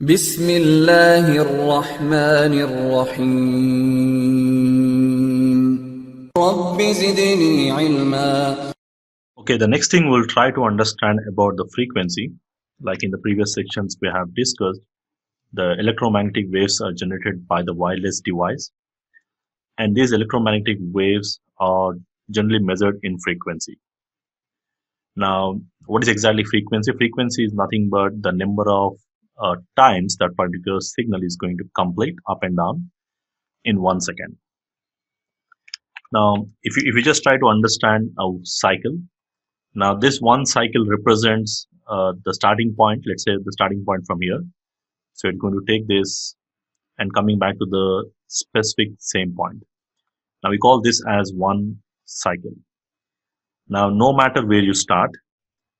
بسم الله الرحمن الرحيم رب زدني علما. Okay, the next thing we'll try to understand about the frequency. Like in the previous sections we have discussed, the electromagnetic waves are generated by the wireless device, and these electromagnetic waves are generally measured in frequency. Now, what is exactly frequency? Frequency is nothing but the number of times that particular signal is going to complete up and down in 1 second. Now, if you just try to understand a cycle, now this one cycle represents the starting point, let's say the starting point from here. So it's going to take this and coming back to the specific same point. Now we call this as one cycle. Now, no matter where you start,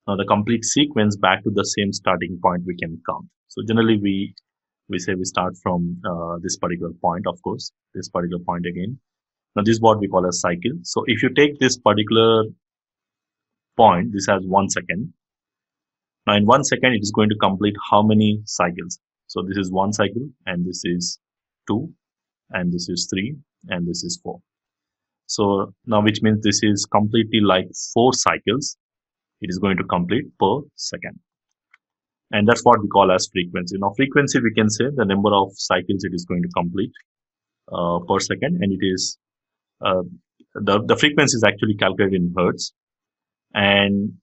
now the complete sequence back to the same starting point we can count. So generally we say we start from this particular point, of course, this particular point again. Now this is what we call a cycle. So if you take this particular point, this has 1 second. Now in 1 second, it is going to complete how many cycles? So this is one cycle, and this is two, and this is three, and this is four. So now, which means this is completely like 4 cycles it is going to complete per second. And that's what we call as frequency. Now frequency, we can say the number of cycles it is going to complete per second, and it is the frequency is actually calculated in hertz. And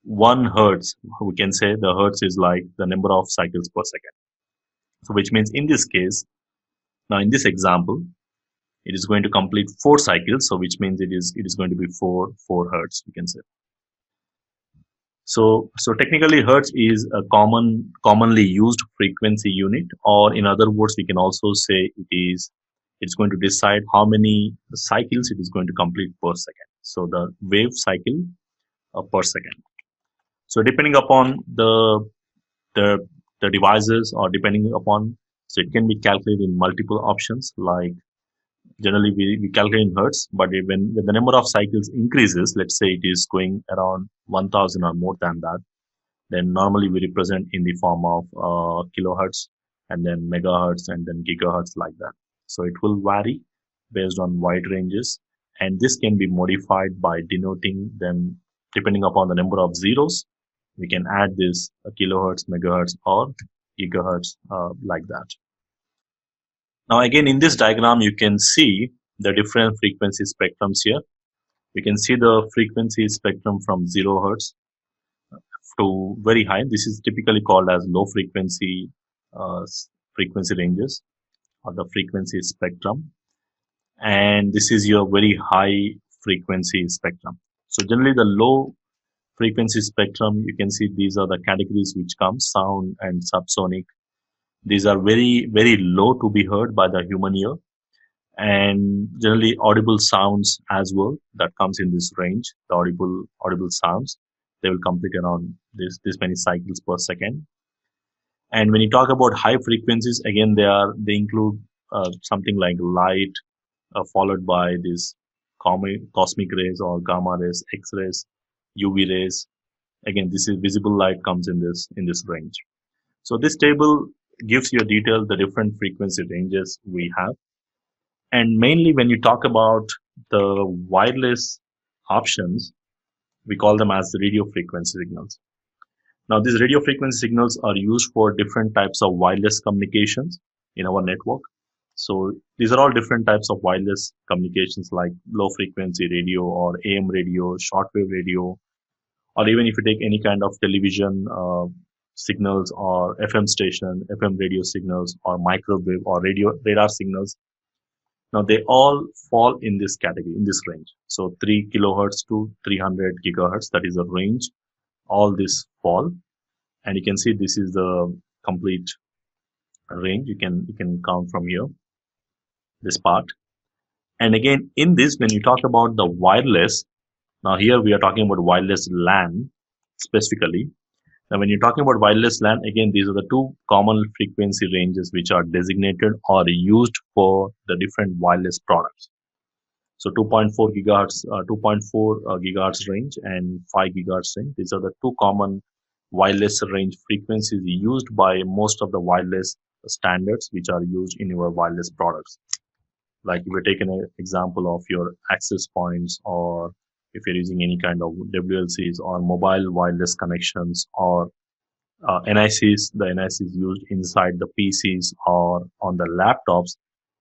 1 hertz, we can say the hertz is like the number of cycles per second. So which means in this case, now in this example, it is going to complete 4 cycles. So which means it is going to be 4 hertz, we can say. So technically hertz is a commonly used frequency unit, or in other words, we can also say it's going to decide how many cycles it is going to complete per second. So the wave cycle per second. So depending upon the devices, or depending upon, so it can be calculated in multiple options. Like generally we calculate in hertz, but when the number of cycles increases, let's say it is going around 1000 or more than that, then normally we represent in the form of kilohertz, and then megahertz, and then gigahertz, like that. So it will vary based on wide ranges, and this can be modified by denoting them depending upon the number of zeros. We can add this kilohertz, megahertz, or gigahertz, like that. Now again, in this diagram you can see the different frequency spectrums here. We can see the frequency spectrum from 0 hertz to very high. This is typically called as low frequency frequency ranges, or the frequency spectrum. And this is your very high frequency spectrum. So generally the low frequency spectrum, you can see these are the categories which come: sound and subsonic. These are very, very low to be heard by the human ear, and generally audible sounds as well that comes in this range. The audible sounds, they will complete around this many cycles per second. And when you talk about high frequencies, again they include something like light, followed by these cosmic rays or gamma rays, X-rays, UV rays. Again, this is visible light comes in this range. So this table gives you a detail the different frequency ranges we have. And mainly when you talk about the wireless options, we call them as the radio frequency signals. Now these radio frequency signals are used for different types of wireless communications in our network. So these are all different types of wireless communications, like low frequency radio, or AM radio, shortwave radio, or even if you take any kind of television signals, or FM station, FM radio signals, or microwave or radar signals. Now they all fall in this category, in this range. So 3 kilohertz to 300 gigahertz, that is the range. All this fall, and you can see this is the complete range. You can count from here, this part. And again, in this, when you talk about the wireless, now here we are talking about wireless LAN specifically. Now when you're talking about wireless LAN, again, these are the two common frequency ranges which are designated or used for the different wireless products. So 2.4 gigahertz, 2.4 gigahertz range, and 5 gigahertz range. These are the two common wireless range frequencies used by most of the wireless standards which are used in your wireless products. Like if you're taking an example of your access points, or if you're using any kind of WLCs or mobile wireless connections, or NICs, the NICs used inside the PCs or on the laptops.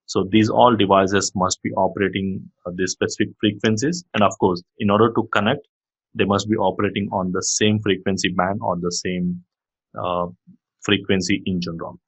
So these all devices must be operating these specific frequencies. And of course, in order to connect, they must be operating on the same frequency band or the same uh, frequency in general.